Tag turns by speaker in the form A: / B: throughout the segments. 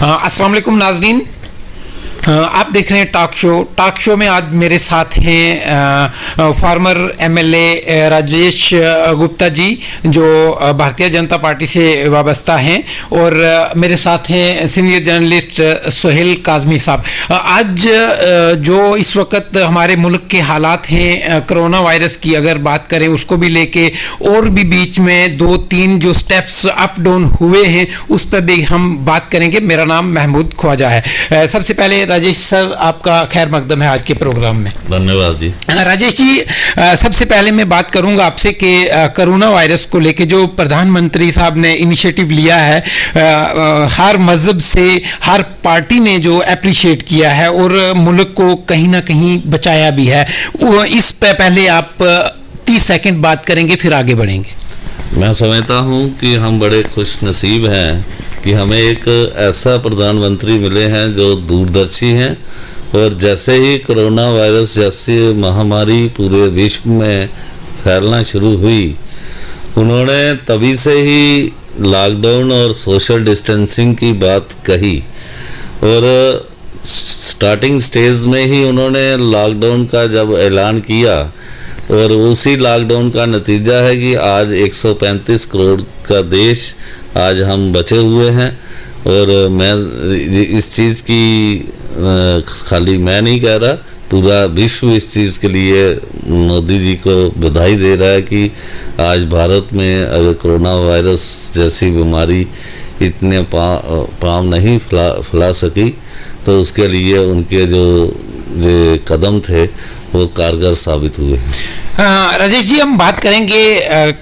A: अस्सलाम वालेकुम नाज़रीन, आप देख रहे हैं टॉक शो में आज मेरे साथ हैं फार्मर एमएलए राजेश गुप्ता जी जो भारतीय जनता पार्टी से वाबस्ता हैं और मेरे साथ हैं सीनियर जर्नलिस्ट सोहेल काज़मी साहब। आज जो इस वक्त हमारे मुल्क के हालात हैं, कोरोना वायरस की अगर बात करें उसको भी लेके और भी बीच में 2-3 जो स्टेप्स अप डाउन हुए हैं उस पर भी हम बात करेंगे। मेरा नाम महमूद ख्वाजा है। सबसे पहले राजेश सर, आपका खैर मकदम है आज के प्रोग्राम में।
B: धन्यवाद जी।
A: राजेश जी, सबसे पहले मैं बात करूंगा आपसे कि कोरोना वायरस को लेके जो प्रधानमंत्री साहब ने इनिशिएटिव लिया है, हर मजहब से हर पार्टी ने जो अप्रिशिएट किया है और मुल्क को कहीं ना कहीं बचाया भी है, इस पे पहले आप 30 सेकंड बात करेंगे फिर आगे बढ़ेंगे।
B: मैं समझता हूँ कि हम बड़े खुश नसीब हैं कि हमें एक ऐसा प्रधानमंत्री मिले हैं जो दूरदर्शी हैं और जैसे ही कोरोना वायरस जैसी महामारी पूरे विश्व में फैलना शुरू हुई, उन्होंने तभी से ही लॉकडाउन और सोशल डिस्टेंसिंग की बात कही और स्टार्टिंग स्टेज में ही उन्होंने लॉकडाउन का जब ऐलान किया और उसी लॉकडाउन का नतीजा है कि आज 135 करोड़ का देश आज हम बचे हुए हैं। और मैं इस चीज़ की खाली मैं नहीं कह रहा, पूरा विश्व इस चीज़ के लिए मोदी जी को बधाई दे रहा है कि आज भारत में अगर कोरोना वायरस जैसी बीमारी इतने पाँव नहीं फैला सकी तो उसके लिए उनके जो कदम थे वो कारगर साबित हुए हैं।
A: राजेश जी, हम बात करेंगे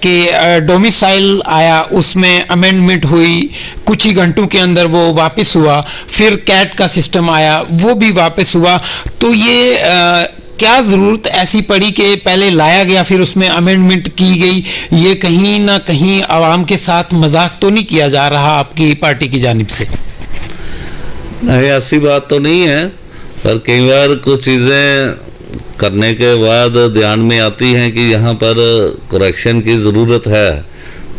A: कि डोमिसाइल आया, उसमें अमेंडमेंट हुई, कुछ ही घंटों के अंदर वो वापस हुआ, फिर कैट का सिस्टम आया वो भी वापस हुआ। तो ये क्या ज़रूरत ऐसी पड़ी कि पहले लाया गया फिर उसमें अमेंडमेंट की गई? ये कहीं ना कहीं आवाम के साथ मजाक तो नहीं किया जा रहा आपकी पार्टी की जानिब से?
B: नहीं, ऐसी बात तो नहीं है, पर कई बार कुछ चीज़ें करने के बाद ध्यान में आती हैं कि यहाँ पर करेक्शन की ज़रूरत है।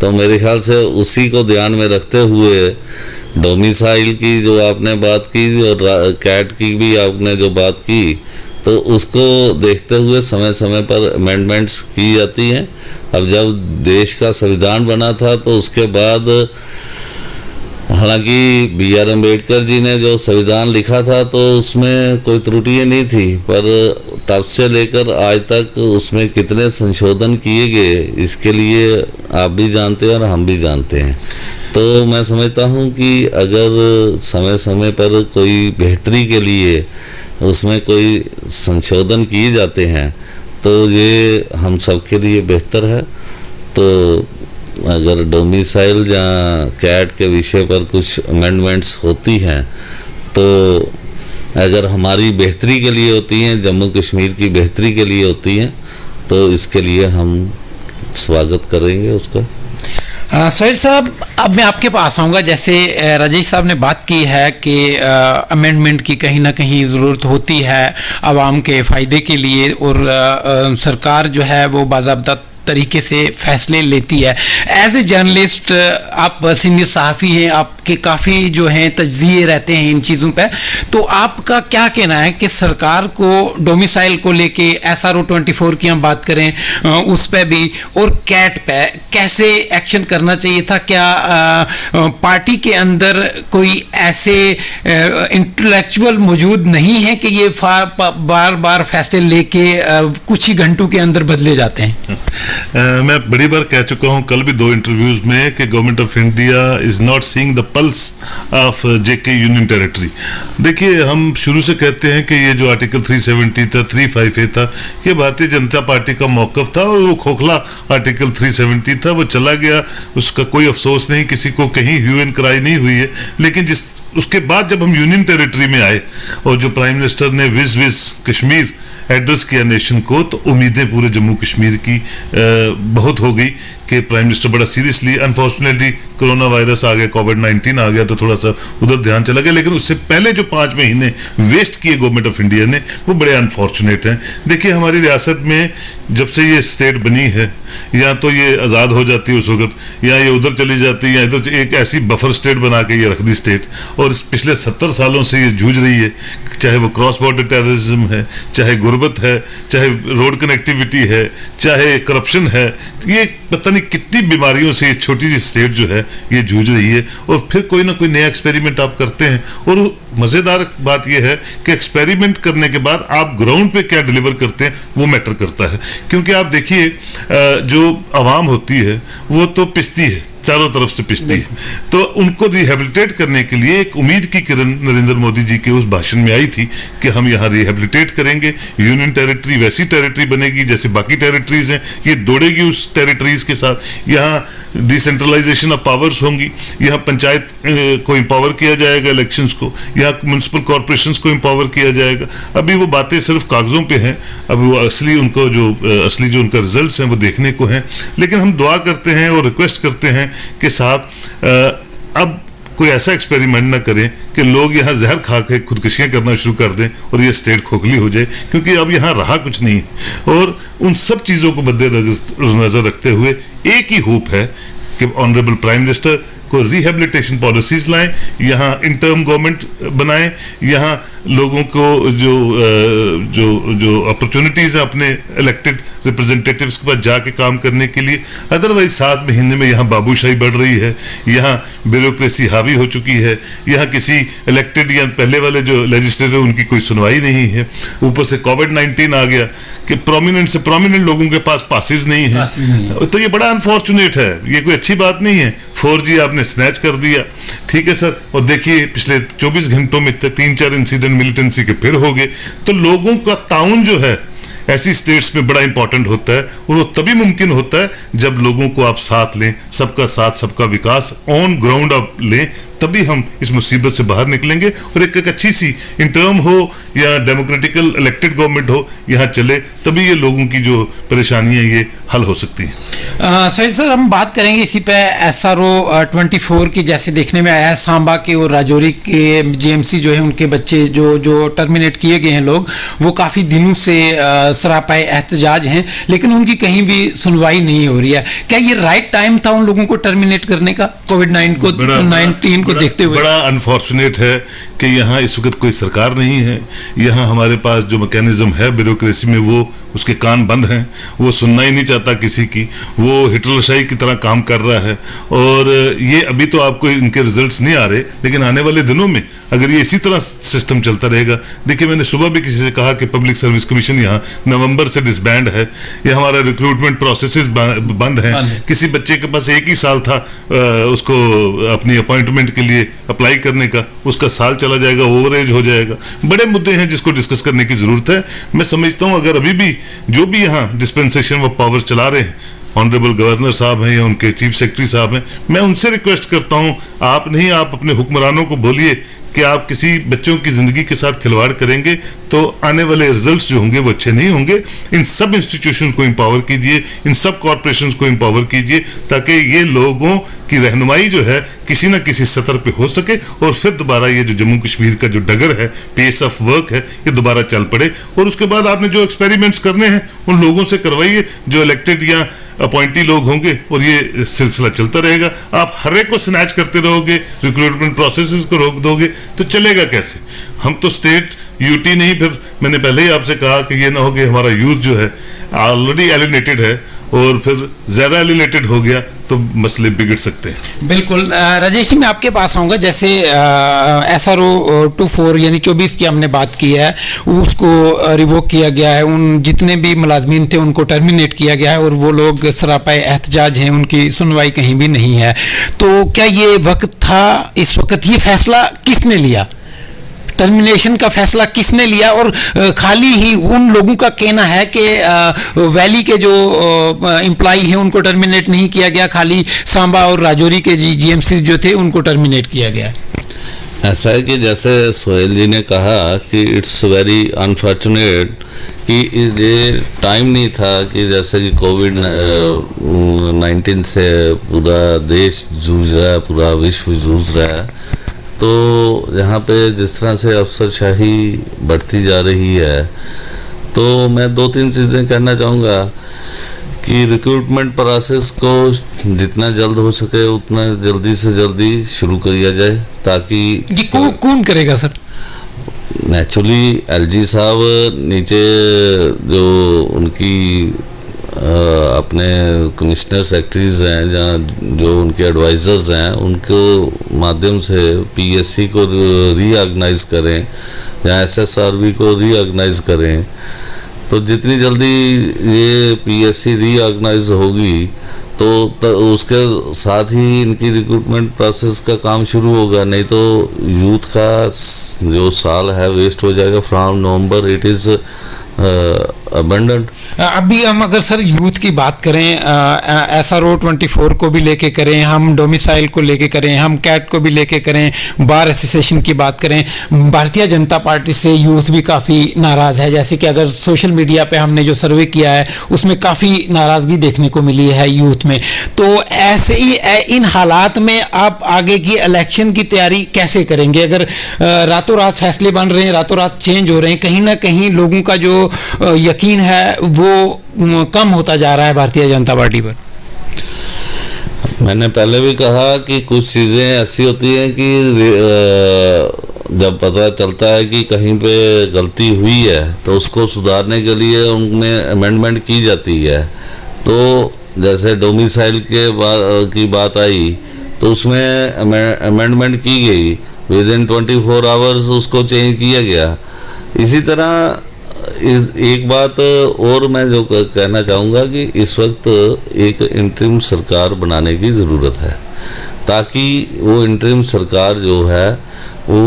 B: तो मेरे ख्याल से उसी को ध्यान में रखते हुए डोमिसाइल की जो आपने बात की और कैट की भी आपने जो बात की, तो उसको देखते हुए समय समय पर अमेंडमेंट्स की जाती हैं। अब जब देश का संविधान बना था तो उसके बाद हालांकि B.R. अम्बेडकर जी ने जो संविधान लिखा था तो उसमें कोई त्रुटियां नहीं थी, पर तब से लेकर आज तक उसमें कितने संशोधन किए गए इसके लिए आप भी जानते हैं और हम भी जानते हैं। तो मैं समझता हूं कि अगर समय समय पर कोई बेहतरी के लिए उसमें कोई संशोधन किए जाते हैं तो ये हम सब के लिए बेहतर है। तो अगर डोमिसाइल या कैट के विषय पर कुछ अमेंडमेंट्स होती हैं तो अगर हमारी बेहतरी के लिए होती हैं, जम्मू कश्मीर की बेहतरी के लिए होती हैं, तो इसके लिए हम स्वागत करेंगे उसका।
A: सोहेल साहब, अब मैं आपके पास आऊँगा। जैसे राजेश साहब ने बात की है कि अमेंडमेंट की कहीं ना कहीं ज़रूरत होती है आवाम के फ़ायदे के लिए और सरकार जो है वो बाज़ाब्ता तरीके से फैसले लेती है। एज ए जर्नलिस्ट, आप सीनियर सहाफ़ी हैं, आपके काफ़ी जो हैं तज्ज़िये रहते हैं इन चीज़ों पे, तो आपका क्या कहना है कि सरकार को डोमिसाइल को लेके SRO 24 की हम बात करें उस पे भी और कैट पे कैसे एक्शन करना चाहिए था? क्या पार्टी के अंदर कोई ऐसे इंटेलेक्चुअल मौजूद नहीं है कि ये बार बार फैसले लेके कुछ ही घंटों के अंदर बदले जाते हैं?
C: मैं बड़ी बार कह चुका हूं, कल भी 2 इंटरव्यूज में, कि government of India is not seeing the pulse of JK union territory. देखिए, हम शुरू से कहते हैं कि ये जो आर्टिकल 370 था, 35A था, ये भारतीय जनता पार्टी का मौकफ था और वो खोखला आर्टिकल 370 था, वो चला गया, उसका कोई अफसोस नहीं, किसी को कहीं ह्यू एंड क्राई नहीं हुई है। लेकिन उसके बाद जब हम यूनियन टेरिटरी में आए और जो प्राइम मिनिस्टर ने विज कश्मीर एड्रेस किया नेशन को, तो उम्मीदें पूरे जम्मू कश्मीर की बहुत हो गई कि प्राइम मिनिस्टर बड़ा सीरियसली, अनफॉर्चुनेटली कोरोना वायरस आ गया, कोविड-19 आ गया, तो थोड़ा सा उधर ध्यान चला गया। लेकिन उससे पहले जो 5 महीने वेस्ट किए गवर्नमेंट ऑफ इंडिया ने, वो बड़े अनफॉर्चुनेट हैं। देखिए हमारी रियासत में जब से ये स्टेट बनी है, या तो ये आज़ाद हो जाती है उस वक्त, या ये उधर चली जाती है, या इधर एक ऐसी बफर स्टेट बना के ये रख दी स्टेट। और पिछले 70 सालों से ये जूझ रही है, चाहे वो क्रॉस बॉर्डर टेररिज्म है, चाहे गुर्बत है, चाहे रोड कनेक्टिविटी है, चाहे करप्शन है, ये पता नहीं कितनी बीमारियों से ये छोटी सी स्टेट जो है ये जूझ रही है। और फिर कोई ना कोई नया एक्सपेरिमेंट आप करते हैं, और मज़ेदार बात यह है कि एक्सपेरिमेंट करने के बाद आप ग्राउंड पे क्या डिलीवर करते हैं वो मैटर करता है। क्योंकि आप देखिए जो आवाम होती है वो तो पिसती है, चारों तरफ से पिसती है, तो उनको रिहेबिलिटेट करने के लिए एक उम्मीद की किरण नरेंद्र मोदी जी के उस भाषण में आई थी कि हम यहाँ रिहेबिलिटेट करेंगे, यूनियन टेरिटरी वैसी टेरिटरी बनेगी जैसे बाकी टेरिटरीज हैं, ये दौड़ेगी उस टेरिटरीज के साथ, यहाँ डिसेंट्रलाइजेशन ऑफ पावर्स होंगी, यहाँ पंचायत को एम्पावर किया जाएगा, इलेक्शंस को, यहाँ म्यूनसिपल कॉरपोरेशंस को एम्पावर किया जाएगा। अभी वो बातें सिर्फ कागजों पे हैं, अभी वो असली जो उनका रिजल्ट्स हैं वो देखने को हैं। लेकिन हम दुआ करते हैं और रिक्वेस्ट करते हैं कि साहब अब कोई ऐसा एक्सपेरिमेंट ना करें कि लोग यहाँ जहर खा के खुदकुशियाँ करना शुरू कर दें और ये स्टेट खोखली हो जाए, क्योंकि अब यहाँ रहा कुछ नहीं है। और उन सब चीज़ों को मद्देनजर रखते हुए एक ही होप है कि ऑनरेबल प्राइम मिनिस्टर को रिहेबिलिटेशन पॉलिसीज लाएं, यहाँ इंटर्म गवर्नमेंट बनाएं, यहाँ लोगों को जो अपॉर्चुनिटीज़ हैं अपने इलेक्टेड रिप्रेजेंटेटिव्स के पास जाके काम करने के लिए। अदरवाइज 7 महीने में यहाँ बाबूशाही बढ़ रही है, यहाँ ब्यूरोक्रेसी हावी हो चुकी है, यहाँ किसी इलेक्टेड या पहले वाले जो लेजिस्लेटर उनकी कोई सुनवाई नहीं है। ऊपर से कोविड-19 आ गया कि प्रोमिनेंट से प्रोमिनेंट लोगों के पास पासेज नहीं है, तो ये बड़ा अनफॉर्चुनेट है, ये कोई अच्छी बात नहीं है। 4G आपने स्नैच कर दिया, ठीक है सर, और देखिए पिछले 24 घंटों में 3-4 इंसिडेंट मिलिटेंसी के फिर हो गए। तो लोगों का ताउन जो है ऐसी स्टेट्स में बड़ा इंपॉर्टेंट होता है, और वो तभी मुमकिन होता है जब लोगों को आप साथ लें, सबका साथ सबका विकास ऑन ग्राउंड आप लें, तभी हम इस मुसीबत से बाहर निकलेंगे। और एक अच्छी सी इंटर्म हो या डेमोक्रेटिकल इलेक्टेड गवर्नमेंट हो यहाँ चले, तभी ये लोगों की जो परेशानियां ये हल हो सकती हैं।
A: सर हम बात करेंगे इसी पे SRO 24 की, जैसे देखने में आया है सांबा के और राजौरी के JMC जो है उनके बच्चे जो टर्मिनेट किए गए हैं लोग, वो काफ़ी दिनों से सरापाए एहतजाज हैं, लेकिन उनकी कहीं भी सुनवाई नहीं हो रही है। क्या ये राइट टाइम था उन लोगों को टर्मिनेट करने का कोविड-19 को देखते हुए?
C: बड़ा अनफॉर्चुनेट है कि यहाँ इस वक्त कोई सरकार नहीं है, यहाँ हमारे पास जो मैकेनिज्म है ब्यूरोक्रेसी में वो उसके कान बंद हैं, वो सुनना ही नहीं चाहता किसी की, वो हिटलरशाही की तरह काम कर रहा है। और ये अभी तो आपको इनके रिजल्ट्स नहीं आ रहे, लेकिन आने वाले दिनों में अगर ये इसी तरह सिस्टम चलता रहेगा, देखिए मैंने सुबह भी किसी से कहा कि पब्लिक सर्विस कमीशन यहाँ नवंबर से डिसबैंड है, ये हमारा रिक्रूटमेंट प्रोसेसेस बंद हैं, किसी बच्चे के पास 1 ही साल था उसको अपनी अपॉइंटमेंट के लिए अप्लाई करने का, उसका साल चला जाएगा, ओवर एज हो जाएगा। बड़े मुद्दे हैं जिसको डिस्कस करने की जरूरत है। मैं समझता हूँ अगर अभी भी जो भी यहाँ डिस्पेंसेशन ऑफ पावर चला रहे हैं, ऑनरेबल गवर्नर साहब हैं या उनके चीफ सेक्रेटरी साहब हैं, मैं उनसे रिक्वेस्ट करता हूँ आप नहीं, आप अपने हुक्मरानों को बोलिए कि आप किसी बच्चों की ज़िंदगी के साथ खिलवाड़ करेंगे तो आने वाले रिजल्ट्स जो होंगे वो अच्छे नहीं होंगे। इन सब इंस्टीट्यूशंस को एम्पावर कीजिए, इन सब कॉरपोरेशंस को एम्पावर कीजिए, ताकि ये लोगों की रहनुमाई जो है किसी न किसी सतर पे हो सके, और फिर दोबारा ये जो जम्मू कश्मीर का जो डगर है, पेस ऑफ वर्क है, ये दोबारा चल पड़े। और उसके बाद आपने जो एक्सपेरिमेंट्स करने हैं उन लोगों से करवाइए जो इलेक्टेड या अपॉइंटी लोग होंगे, और ये सिलसिला चलता रहेगा। आप हर एक को स्नैच करते रहोगे, रिक्रूटमेंट प्रोसेसेस को रोक दोगे तो चलेगा कैसे? हम तो स्टेट यूटी नहीं, फिर मैंने पहले ही आपसे कहा कि ये ना हो कि हमारा यूथ जो है ऑलरेडी एलिनेटेड है और फिर ज़्यादा एलिनेटेड हो गया तो मसले बिगड़ सकते हैं।
A: बिल्कुल। राजेश, मैं आपके पास आऊँगा, जैसे SRO 24 यानी 24 की हमने बात की है, उसको रिवोक किया गया है, उन जितने भी मुलाजमीन थे उनको टर्मिनेट किया गया है और वो लोग सरापाए एहतजाज हैं, उनकी सुनवाई कहीं भी नहीं है। तो क्या ये वक्त था, इस वक्त ये फैसला किसने लिया, टर्मिनेशन का फैसला किसने लिया? और खाली ही उन लोगों का कहना है कि वैली के जो एम्प्लॉई हैं उनको टर्मिनेट नहीं किया गया, खाली सांबा और राजौरी के GMC जो थे उनको टर्मिनेट किया गया।
B: ऐसा है कि जैसे सोहेल जी ने कहा कि इट्स वेरी अनफॉर्चुनेट कि ये टाइम नहीं था कि जैसे कि कोविड 19 से पूरा देश जूझ रहा है, पूरा विश्व जूझ रहा है, तो यहाँ पे जिस तरह से अफसरशाही बढ़ती जा रही है, तो मैं 2-3 चीज़ें कहना चाहूँगा कि रिक्रूटमेंट प्रोसेस को जितना जल्द हो सके उतना जल्दी से जल्दी शुरू किया जाए, ताकि
A: ये कौन करेगा सर?
B: नेचुरली एलजी साहब नीचे जो उनकी अपने कमिश्नर सेक्रेटरीज हैं, जहाँ जो उनके एडवाइज़र्स हैं, उनको माध्यम से पीएससी को रीऑर्गेनाइज करें या एसएसआरबी को रीऑर्गेनाइज करें। तो जितनी जल्दी ये पीएससी रीऑर्गेनाइज होगी तो उसके साथ ही इनकी रिक्रूटमेंट प्रोसेस का काम शुरू होगा, नहीं तो यूथ का जो साल है वेस्ट हो जाएगा। From November it is abundant.
A: अभी हम अगर सर यूथ की बात करें, SRO 24 को भी लेके करें, हम डोमिसाइल को लेके करें, हम कैट को भी लेके करें, बार एसोसिएशन की बात करें, भारतीय जनता पार्टी से यूथ भी काफ़ी नाराज़ है। जैसे कि अगर सोशल मीडिया पे हमने जो सर्वे किया है उसमें काफ़ी नाराज़गी देखने को मिली है यूथ में। तो ऐसे ही इन हालात में आप आगे की इलेक्शन की तैयारी कैसे करेंगे? अगर रातों रात फैसले बन रहे हैं, रातों रात चेंज हो रहे हैं, कहीं ना कहीं लोगों का जो यकीन है वो कम होता जा रहा है भारतीय जनता पार्टी पर।
B: मैंने पहले भी कहा कि कुछ चीज़ें ऐसी होती हैं कि जब पता चलता है कि कहीं पे गलती हुई है तो उसको सुधारने के लिए उनमें अमेंडमेंट की जाती है। तो जैसे डोमिसाइल की बात आई तो उसमें अमेंडमेंट की गई, विद इन 24 आवर्स उसको चेंज किया गया। इसी तरह एक बात और मैं जो कहना चाहूँगा कि इस वक्त एक इंटरिम सरकार बनाने की ज़रूरत है, ताकि वो इंटरिम सरकार जो है वो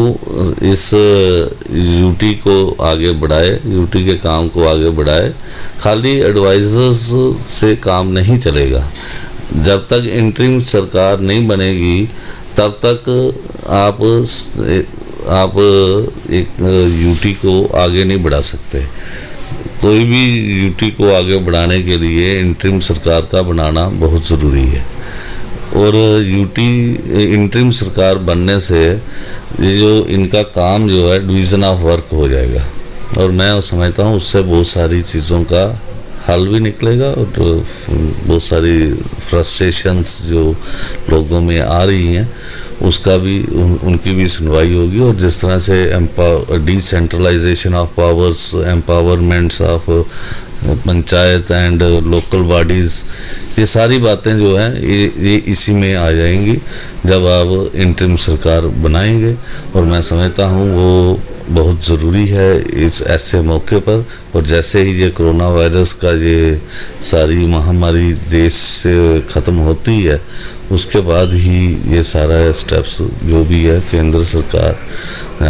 B: इस यूटी को आगे बढ़ाए, यूटी के काम को आगे बढ़ाए। खाली एडवाइजर्स से काम नहीं चलेगा। जब तक इंटरिम सरकार नहीं बनेगी तब तक आप एक यूटी को आगे नहीं बढ़ा सकते। कोई भी यूटी को आगे बढ़ाने के लिए इंटरिम सरकार का बनाना बहुत ज़रूरी है। और यूटी इंटरिम सरकार बनने से ये जो इनका काम जो है डिवीज़न ऑफ वर्क हो जाएगा, और मैं समझता हूँ उससे बहुत सारी चीज़ों का हल भी निकलेगा और बहुत सारी फ्रस्ट्रेशंस जो लोगों में आ रही हैं उसका भी उनकी भी सुनवाई होगी। और जिस तरह से decentralisation of powers, empowerments of panchayat and local bodies, ये सारी बातें जो हैं ये इसी में आ जाएंगी जब आप इंटरिम सरकार बनाएंगे। और मैं समझता हूँ वो बहुत ज़रूरी है इस ऐसे मौके पर। और जैसे ही ये कोरोना वायरस का ये सारी महामारी देश से ख़त्म होती है उसके बाद ही ये सारा स्टेप्स जो भी है केंद्र सरकार,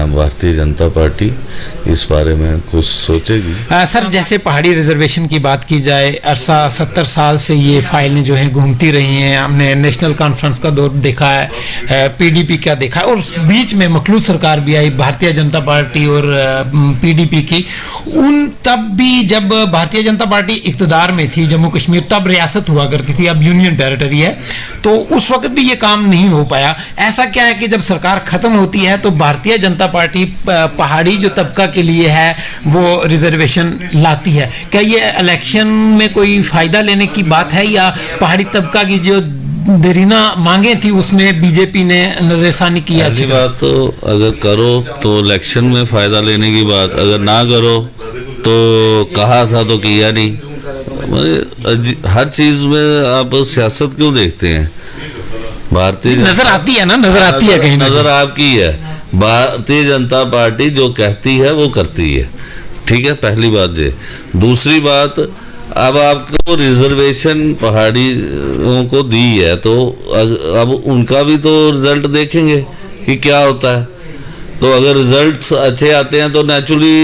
B: भारतीय जनता पार्टी इस बारे में कुछ सोचेगी।
A: सर जैसे पहाड़ी रिजर्वेशन की बात की जाए, 70 साल से ये फाइलें जो हैं घूमती रही हैं। हमने नेशनल कॉन्फ्रेंस का दौर देखा है, पीडीपी का देखा है, और बीच में मखलूत सरकार भी आई भारतीय जनता पार्टी और पीडीपी की। उन तब भी जब भारतीय जनता पार्टी इक़्तिदार में थी, जम्मू कश्मीर तब रियासत हुआ करती थी, अब यूनियन टेरिटरी है, तो उस वक्त भी ये काम नहीं हो पाया। ऐसा क्या है कि जब सरकार ख़त्म होती है तो भारतीय जनता पार्टी पहाड़ी जो तबका के लिए है वो रिजर्वेशन लाती है? क्या ये इलेक्शन में कोई फ़ायदा लेने की बात है, या पहाड़ी तबका की जो देरीना मांगे थी उसमें बीजेपी ने नजरसानी किया?
B: अच्छी बात तो अगर करो तो इलेक्शन में फ़ायदा लेने की बात, अगर ना करो तो कहा था तो किया नहीं। हर चीज़ में आप सियासत क्यों देखते हैं? भारतीय
A: नजर आती है ना, नजर आती है, कहीं
B: नजर आपकी है। भारतीय जनता पार्टी जो कहती है वो करती है, ठीक है, पहली बात ये। दूसरी बात, अब आपको रिजर्वेशन पहाड़ी को दी है तो अब उनका भी तो रिजल्ट देखेंगे कि क्या होता है। तो अगर रिजल्ट्स अच्छे आते हैं तो नेचुरली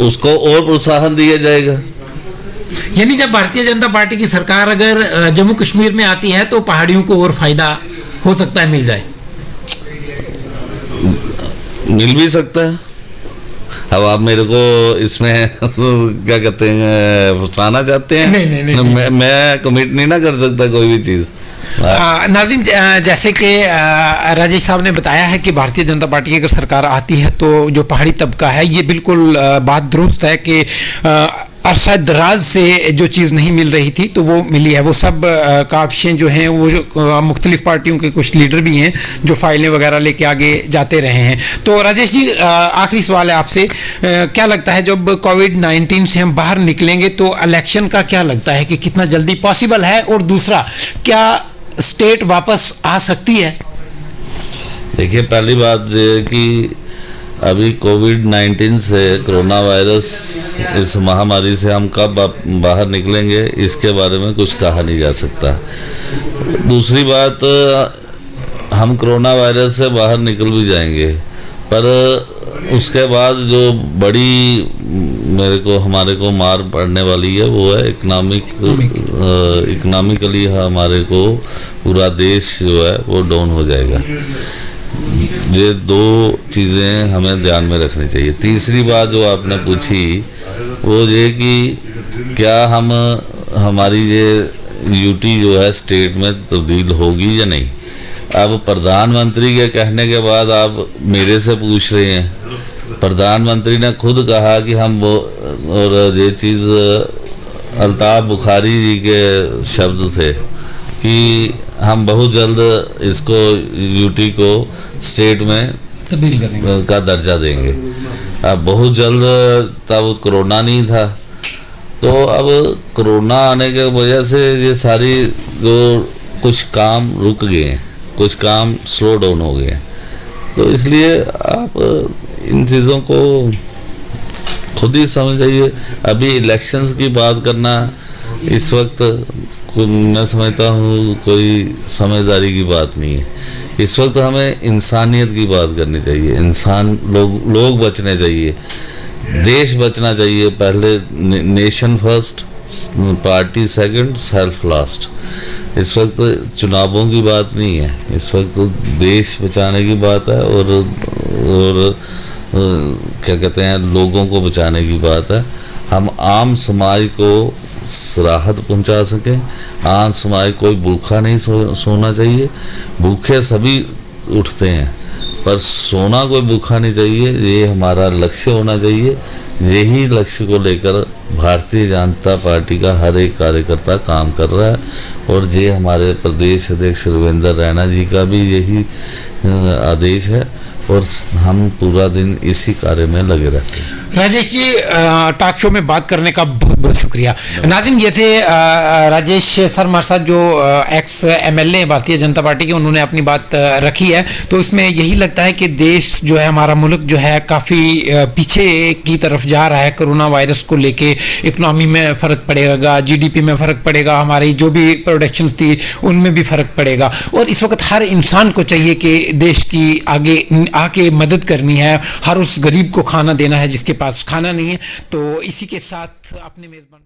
B: उसको और प्रोत्साहन दिया जाएगा।
A: यानी जब भारतीय जनता पार्टी की सरकार अगर जम्मू कश्मीर में आती है तो पहाड़ियों को और फायदा हो सकता है मिल जाए।
B: मिल भी सकता है। अब आप मेरे को इसमें क्या कहते हैं, फंसाना चाहते हैं?
A: नहीं।
B: मैं कमिट नहीं ना कर सकता कोई भी चीज़।
A: नाज़रीन, जैसे कि राजेश साहब ने बताया है कि भारतीय जनता पार्टी की अगर सरकार आती है तो जो पहाड़ी तबका है, ये बिल्कुल बात दुरुस्त है कि अरसा दराज से जो चीज़ नहीं मिल रही थी तो वो मिली है। वो सब काविशें जो हैं, वो मुख्तलिफ पार्टियों के कुछ लीडर भी हैं जो फाइलें वगैरह लेके आगे जाते रहे हैं। तो राजेश जी, आखिरी सवाल है आपसे, क्या लगता है जब कोविड-19 से हम बाहर निकलेंगे तो इलेक्शन का क्या लगता है कि कितना जल्दी पॉसिबल है? और दूसरा, क्या स्टेट वापस आ सकती है?
B: देखिए, पहली बात ये है कि अभी कोविड-19 से, कोरोना वायरस, इस महामारी से हम कब बाहर निकलेंगे इसके बारे में कुछ कहा नहीं जा सकता। दूसरी बात, हम कोरोना वायरस से बाहर निकल भी जाएंगे, पर उसके बाद जो बड़ी हमारे को मार पड़ने वाली है वो है इकोनॉमिकली हमारे को पूरा देश जो है वो डाउन हो जाएगा। ये दो चीज़ें हमें ध्यान में रखनी चाहिए। तीसरी बात जो आपने पूछी वो ये कि क्या हमारी ये यूटी जो है स्टेट में तब्दील होगी या नहीं। अब प्रधानमंत्री के कहने के बाद आप मेरे से पूछ रहे हैं। प्रधानमंत्री ने खुद कहा कि हम वो, और ये चीज़ अल्ताफ बुखारी जी के शब्द थे कि हम बहुत जल्द इसको यूटी को स्टेट में
A: तब्दील करेंगे,
B: का दर्जा देंगे। अब बहुत जल्द, तब कोरोना नहीं था, तो अब कोरोना आने के वजह से ये सारी जो कुछ काम रुक गए हैं, कुछ काम स्लो डाउन हो गए हैं। तो इसलिए आप इन चीज़ों को खुद ही समझ जाइए। अभी इलेक्शंस की बात करना इस वक्त मैं समझता हूँ कोई समझदारी की बात नहीं है। इस वक्त हमें इंसानियत की बात करनी चाहिए। लोग बचने चाहिए, देश बचना चाहिए। पहले nation first, party second, self last. इस वक्त चुनावों की बात नहीं है, इस वक्त देश बचाने की बात है और क्या कहते हैं, लोगों को बचाने की बात है। हम आम समाज को राहत पहुंचा सकें। आम समाज कोई भूखा नहीं सोना चाहिए। भूखे सभी उठते हैं, पर सोना कोई भूखा नहीं चाहिए। ये हमारा लक्ष्य होना चाहिए। यही लक्ष्य को लेकर भारतीय जनता पार्टी का हर एक कार्यकर्ता काम कर रहा है, और ये हमारे प्रदेश अध्यक्ष रविंद्र रैना जी का भी यही आदेश है, और हम पूरा दिन इसी कार्य में लगे रहते हैं।
A: राजेश जी, टॉक शो में बात करने का बहुत बहुत शुक्रिया। नाज़रीन, ये थे राजेश सर हमारे साथ, जो एक्स एमएलए हैं भारतीय जनता पार्टी के। उन्होंने अपनी बात रखी है, तो इसमें यही लगता है कि देश जो है, हमारा मुल्क जो है, काफ़ी पीछे की तरफ जा रहा है। कोरोना वायरस को लेके इकनॉमी में फ़र्क पड़ेगा, जीडीपी में फ़र्क पड़ेगा, हमारी जो भी प्रोडक्शंस थी उनमें भी फ़र्क पड़ेगा। और इस वक्त हर इंसान को चाहिए कि देश की आगे आके मदद करनी है, हर उस गरीब को खाना देना है जिसके पास खाना नहीं है। तो इसी के साथ अपने मेज़बान